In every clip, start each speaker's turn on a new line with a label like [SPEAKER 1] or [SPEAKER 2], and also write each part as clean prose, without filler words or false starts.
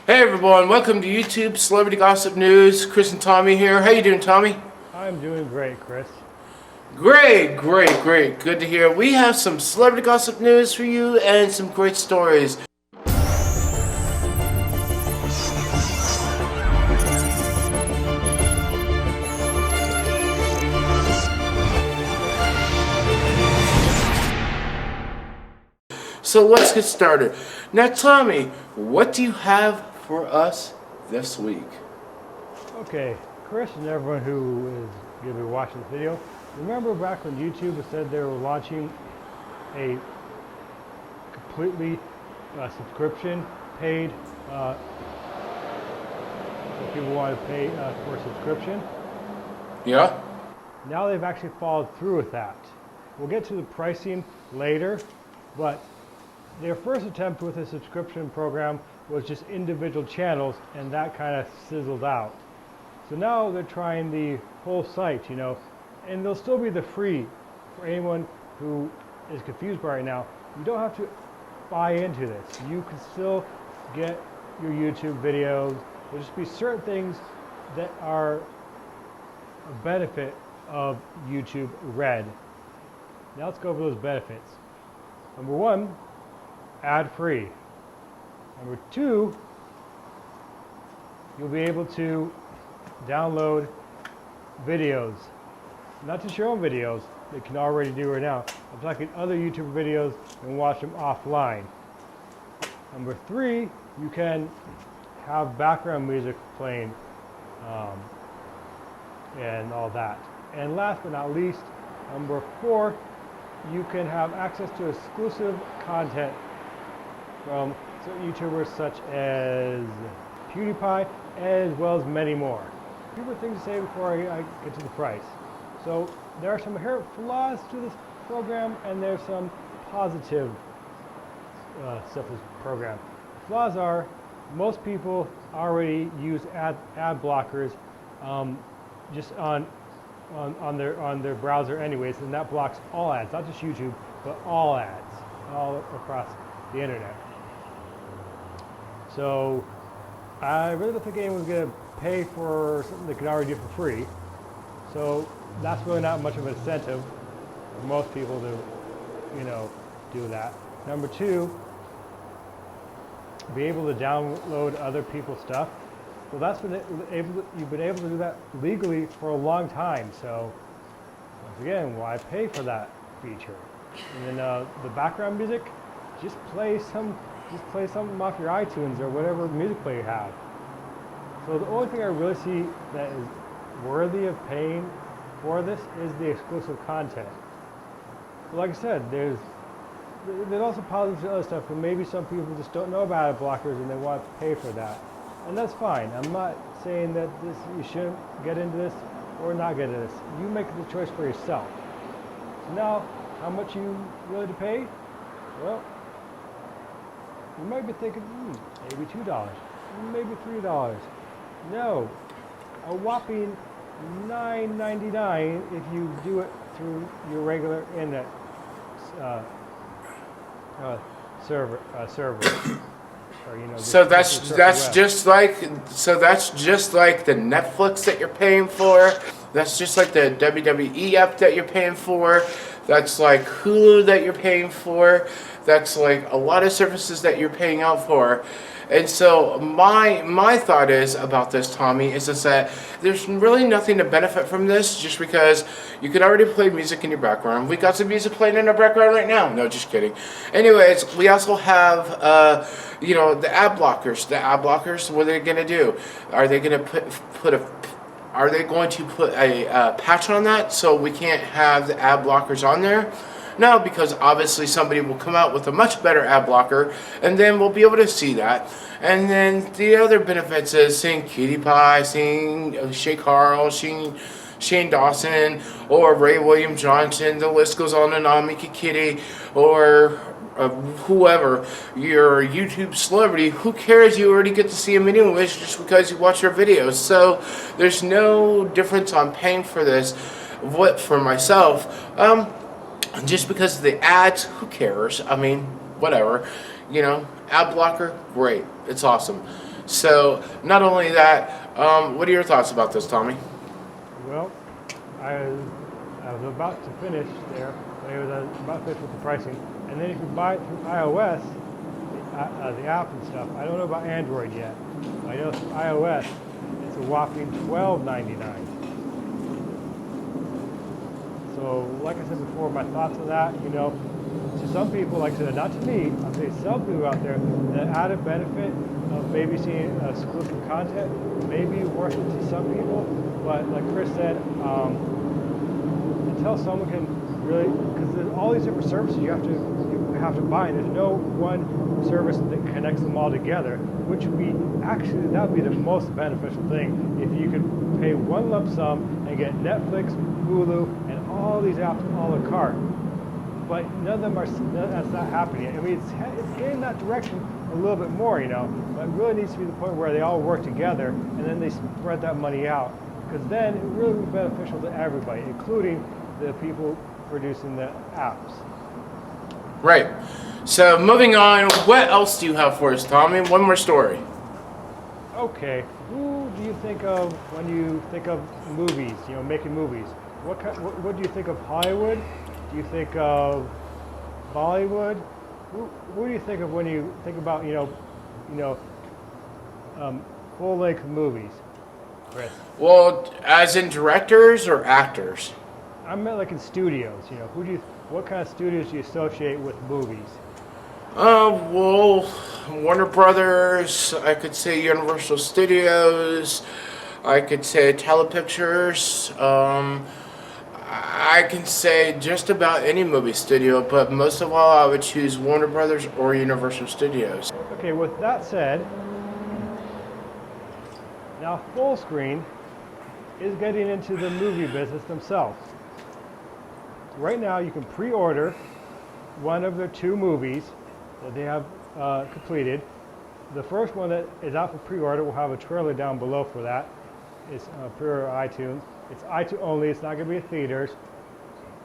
[SPEAKER 1] Hey everyone, welcome to YouTube Celebrity Gossip News. Chris and Tommy here. How you doing, Tommy?
[SPEAKER 2] I'm doing great, Chris.
[SPEAKER 1] Great. Good to hear. We have some celebrity gossip news for you and some great stories. So let's get started. Now, Tommy, what do you have for us this week?
[SPEAKER 2] Okay, Chris and everyone who is going to be watching this video, remember back when YouTube said they were launching a completely subscription paid, if people want to pay for a subscription?
[SPEAKER 1] Yeah?
[SPEAKER 2] Now they've actually followed through with that. We'll get to the pricing later, but their first attempt with a subscription program was just individual channels, and that kind of sizzled out. So now they're trying the whole site, you know, and they'll still be the free for anyone who is confused right now. You don't have to buy into this. You can still get your YouTube videos. There'll just be certain things that are a benefit of YouTube Red. Now let's go over those benefits. Number one, ad-free. Number two, you'll be able to download videos, not just your own videos that you can already do right now. I'm talking other YouTube videos and watch them offline. Number three, you can have background music playing and all that. And last but not least, number four, you can have access to exclusive content from certain YouTubers such as PewDiePie, as well as many more. A few more things to say before I get to the price. So there are some inherent flaws to this program, and there's some positive stuff with this program. The flaws are most people already use ad blockers just on their browser anyways, and that blocks all ads, not just YouTube, but all ads all across the internet. So I really don't think anyone's going to pay for something they can already do for free. So that's really not much of an incentive for most people to, you know, do that. Number two, be able to download other people's stuff. Well, that's been you've been able to do that legally for a long time. So once again, why pay for that feature? And then the background music, just play something off your iTunes or whatever music player you have. So the only thing I really see that is worthy of paying for this is the exclusive content. But like I said, there's also positives to other stuff, but maybe some people just don't know about ad blockers and they want to pay for that. And that's fine. I'm not saying that you shouldn't get into this or not get into this. You make the choice for yourself. So now, how much you willing to pay? Well, you might be thinking, maybe $2, maybe $3. No, a whopping $9.99 if you do it through your regular internet server. Or, you know,
[SPEAKER 1] So that's just like the Netflix that you're paying for. That's just like the WWE app that you're paying for. That's like Hulu that you're paying for. That's like a lot of services that you're paying out for. And so my thought is about this, Tommy, is that there's really nothing to benefit from this just because you could already play music in your background. We got some music playing in our background right now. No, just kidding. Anyways, we also have, you know, the ad blockers. The ad blockers, what are they going to do? Are they going to put a patch on that so we can't have the ad blockers on there? No, because obviously somebody will come out with a much better ad blocker, and then we'll be able to see that. And then the other benefits is seeing Cutie Pie, seeing Shay Carl, seeing Shane Dawson, or Ray William Johnson. The list goes on and on. Mickey Kitty, or whoever, you're a YouTube celebrity, who cares? You already get to see them anyways just because you watch their videos. So there's no difference on paying for this. What for myself, just because of the ads, who cares? I mean, whatever. You know, ad blocker, great. It's awesome. So not only that, what are your thoughts about this, Tommy?
[SPEAKER 2] Well, I was about to finish there, but I was about to finish with the pricing. And then if you buy it through iOS, the app and stuff, I don't know about Android yet. I know through iOS, it's a whopping $12.99. So, like I said before, my thoughts on that, to some people, like I said, not to me, I'll say some people out there, the added benefit of maybe seeing exclusive content may be worth it to some people, but like Chris said, until someone can really, because there's all these different services you have to buy, and there's no one service that connects them all together, which would be actually, that would be the most beneficial thing, if you could pay one lump sum and get Netflix, Hulu, and all these apps a la carte. But none of them that's not happening yet. I mean, it's getting that direction a little bit more, but it really needs to be the point where they all work together and then they spread that money out, because then it really will be beneficial to everybody, including the people producing the apps.
[SPEAKER 1] Right. So moving on, what else do you have for us, Tommy? One more story.
[SPEAKER 2] Okay, who do you think of when you think of movies, making movies? What do you think of Hollywood? Do you think of Bollywood? Who do you think of when you think about, full-length movies, Chris?
[SPEAKER 1] Well, as in directors or actors?
[SPEAKER 2] I meant like in studios, what kind of studios do you associate with movies?
[SPEAKER 1] Well, Warner Brothers, I could say Universal Studios, I could say Telepictures, I can say just about any movie studio, but most of all I would choose Warner Brothers or Universal Studios.
[SPEAKER 2] Okay, with that said, now Fullscreen is getting into the movie business themselves. Right now you can pre-order one of their 2 movies that they have completed. The first one that is out for pre-order, will have a trailer down below for that. It's pre-order iTunes. It's iTunes only, it's not going to be in theaters.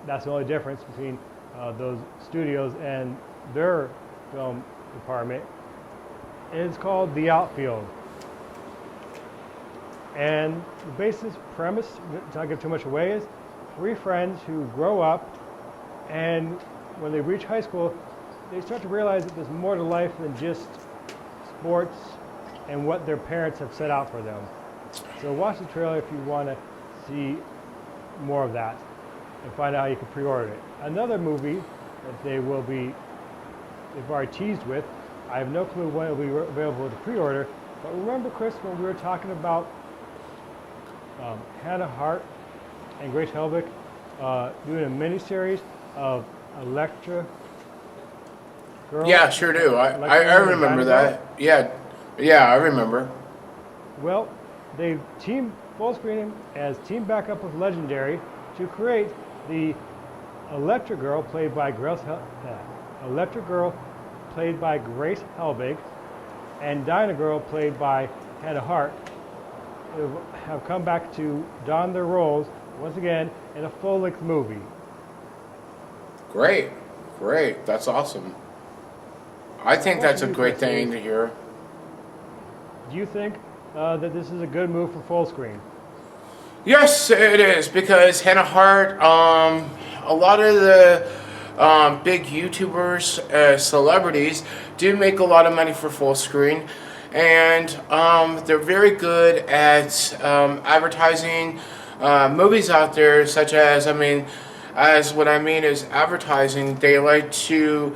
[SPEAKER 2] That's the only difference between those studios and their film department. And it's called The Outfield. And the basic premise, to not give too much away, is 3 friends who grow up, and when they reach high school, they start to realize that there's more to life than just sports and what their parents have set out for them. So watch the trailer if you want to see more of that and find out how you can pre-order it. Another movie that they've already teased with, I have no clue when it will be available to pre-order, but remember, Chris, when we were talking about Hannah Hart and Grace Helbig doing a mini-series of Electra girl?
[SPEAKER 1] Yeah, sure do. I remember that. Yeah, I remember.
[SPEAKER 2] Well, they've Fullscreen has teamed back up with Legendary to create the Electra girl played by Grace Helbig and Dyna girl played by Hannah Hart, who have come back to don their roles once again in a full-length movie.
[SPEAKER 1] Great. That's awesome. I think that's a great thing to hear.
[SPEAKER 2] Do you think that this is a good move for Fullscreen?
[SPEAKER 1] Yes, it is, because Hannah Hart, a lot of the big YouTubers, celebrities, do make a lot of money for Fullscreen, and they're very good at advertising movies out there, such as, what I mean is advertising. They like to,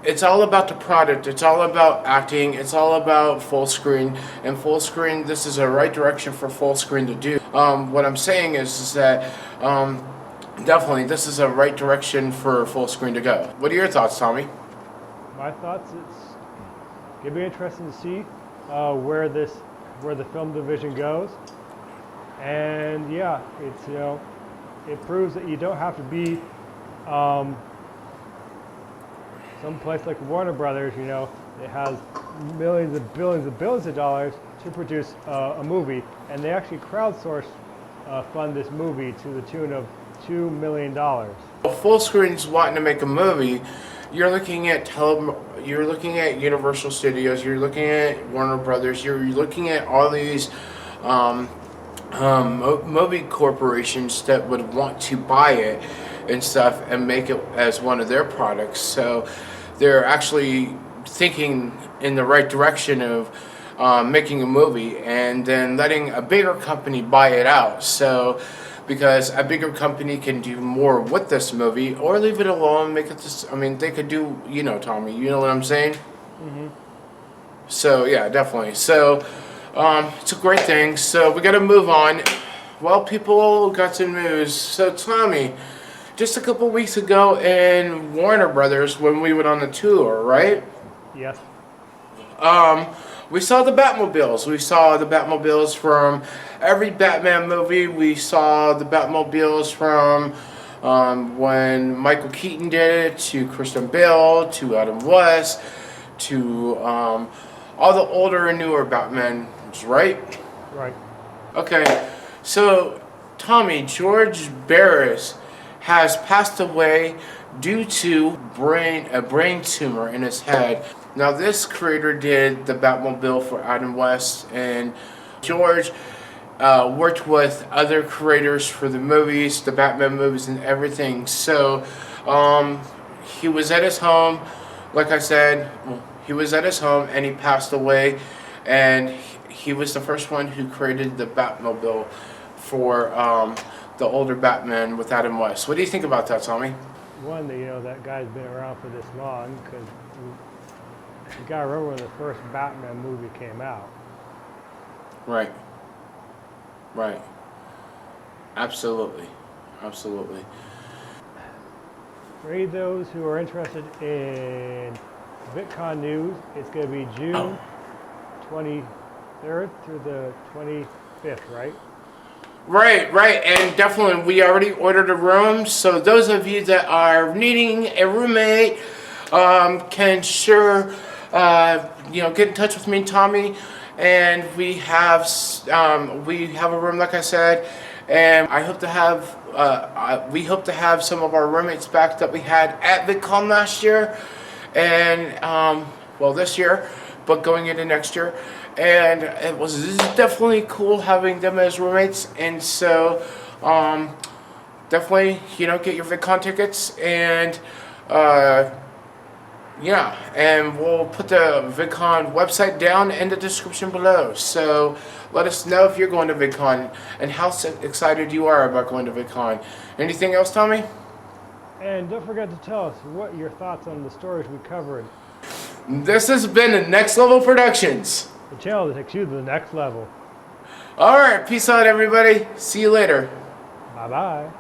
[SPEAKER 1] it's all about the product, it's all about acting, it's all about Fullscreen, and Fullscreen, this is a right direction for Fullscreen to do. What I'm saying is that definitely this is a right direction for Fullscreen to go. What are your thoughts, Tommy?
[SPEAKER 2] My thoughts, it's going to be interesting to see where the film division goes, and yeah, it's it proves that you don't have to be some place like Warner Brothers, it has millions and billions of dollars to produce a movie, and they actually crowdsource fund this movie to the tune of $2 million.
[SPEAKER 1] Fullscreen's wanting to make a movie, you're looking at you're looking at Universal Studios, you're looking at Warner Brothers, you're looking at all these movie corporations that would want to buy it and stuff and make it as one of their products. So they're actually thinking in the right direction of making a movie and then letting a bigger company buy it out. So because a bigger company can do more with this movie or leave it alone, make it this, I mean, they could do, you know, Tommy, you know what I'm saying?
[SPEAKER 2] Mm-hmm.
[SPEAKER 1] So yeah, definitely. So it's a great thing. So we got to move on. Well, people got some news. So Tommy, just a couple weeks ago in Warner Brothers when we went on the tour, right?
[SPEAKER 2] Yes.
[SPEAKER 1] We saw the Batmobiles. We saw the Batmobiles from every Batman movie. We saw the Batmobiles from when Michael Keaton did it, to Christian Bale, to Adam West, to all the older and newer Batmans, right?
[SPEAKER 2] Right.
[SPEAKER 1] Okay, so Tommy, George Barris has passed away due to a brain tumor in his head. Now, this creator did the Batmobile for Adam West, and George worked with other creators for the movies, the Batman movies, and everything. So he was at his home, like I said, he was at his home and he passed away, and he was the first one who created the Batmobile for the older Batman with Adam West. What do you think about that, Tommy?
[SPEAKER 2] One, that, you know, that guy's been around for this long, because you gotta remember when the first Batman movie came out.
[SPEAKER 1] Right. Right. Absolutely. Absolutely.
[SPEAKER 2] For any of those who are interested in VidCon news, it's going to be June 23rd through the 25th, right?
[SPEAKER 1] Right, and definitely we already ordered a room, so those of you that are needing a roommate can sure get in touch with me, Tommy, and we have a room, like I said, and I hope to have we hope to have some of our roommates back that we had at VidCon last year, and this year, but going into next year. And it was definitely cool having them as roommates, and so definitely get your VidCon tickets, and and we'll put the VidCon website down in the description below. So let us know if you're going to VidCon and how excited you are about going to VidCon. Anything else, Tommy?
[SPEAKER 2] And don't forget to tell us what your thoughts on the stories we covered.
[SPEAKER 1] This has been the Next Level Productions.
[SPEAKER 2] The channel that takes you to the next level.
[SPEAKER 1] All right, peace out, everybody. See you later.
[SPEAKER 2] Bye-bye.